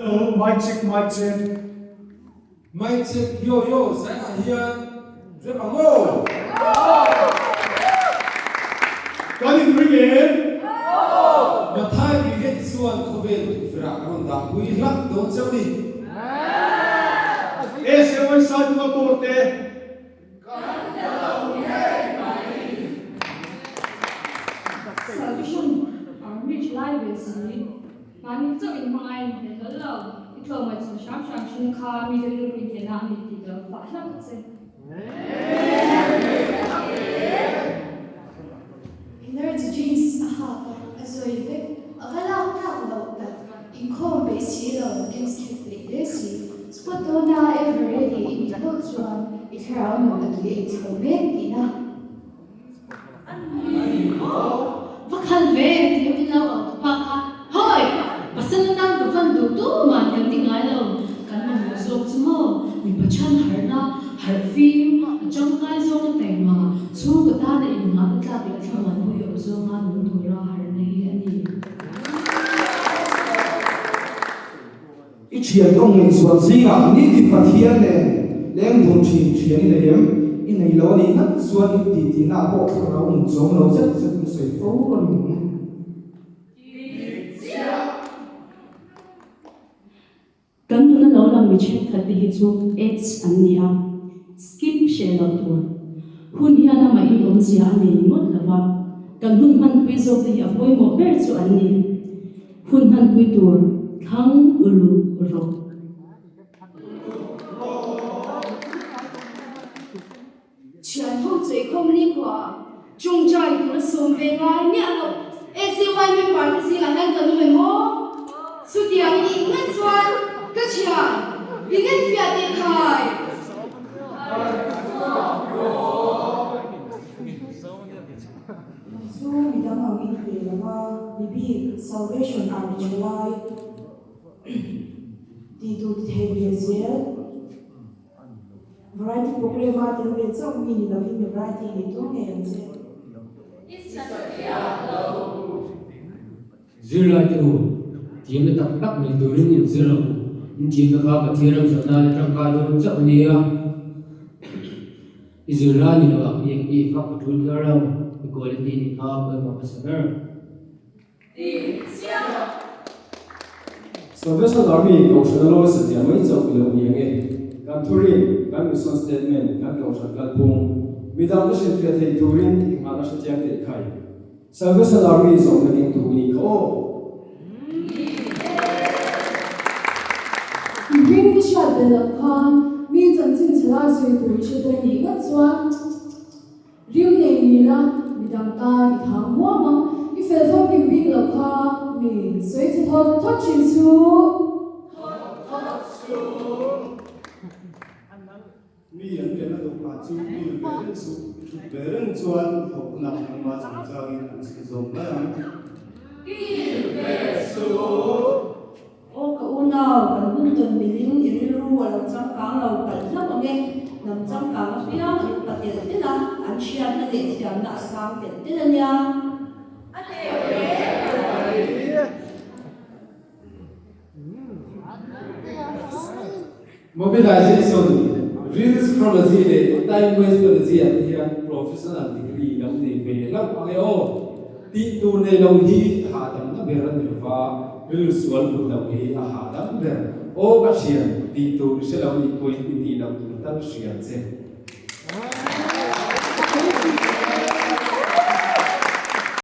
Mic check, mic check. Mic check, yo, saya here. Saya bangun. Dâwn Brigade. Matthaia Brigade suan khovel fra ronda hui lak don chawni. S1 Saitual korte. Salvation rich life is mani cho in mai he hello ito mai cho sham shun kha mi de lu mi ke na mi ti da fa na se Energy drinks azoive agala ta ta in ko base lo games keep desi spotona ever ready in close one it around no agi it romantina Vakal ve ti na wa pa ka hoy pasan na do fan do tu man kan ti ngai lo kan ma mo so mo mi pachan har na har fi chong kai zong tai ma chu ka ta da in ma ta bi ta man bu yo zo ma nu du ra har nei ani Ichian tong nei suan singa ni ti pathian ne leng thun thi thian nei em in nei lo ni na suan ti na bo ra un zong lo zet zet sei fo lo ni kan nu na lo lang mi chen khat hi chu h an ni a skip she lo tu hun hi na mai om sia ani mot lawa kan hun man pui zo ti a poi mo ber chu an ni hun man pui tur thang ulu ro chian ho zui kom ni kwa chung chai ko som ve ngai ni alo SY member ni si la nan kan me mo su ti a ni ngan swan ka chia ingin pia de khai So, midang ang inilama, bibi, salvation ang July. Dito Tihebia Ziel. Variety program at yung letsang mini na film variety nito ngayon Ziel. Zira tu, tiada tak tak ni turun yang zira. Tiada kah tiada sana terangkat dorang cak ni ya. Zira ni lah yang ifak betul orang. Equality ni apa yang apa sebenarnya? Salvation Army kaushal lo setia mai chau kilo niange kan thurin kan mission statement kan kaushal kalpung midang ko sin thei thurin ingma ka setia te khai Salvation Army zong na king tu ni ko Bring the shot the kan, mi zan zin chala sui tu shi da ni ngan swan. Riu nei ni la, midang ta ni thang hua ma, i fel fam bing bing la ka, mi sui chi thot thot chin su. Mi yan ke na do pa chu mi beren su beren chuan ho na ma chang chang in si zom na O ka una kan bun ton biling iriru walang chang kang lau tal na mange nam chang kang pia na patel tila an sian na le sian na sang tel tila niya. Mobilization, reels from a zile, time waste for the zia here, professional degree, lam ni pe, lam pangeo, ti tu ne lau hi hadam na beran ni fa, bil sual bu lau hi hadam ber, o bachian ti tu se lau ni point ti lau tu tan sian se.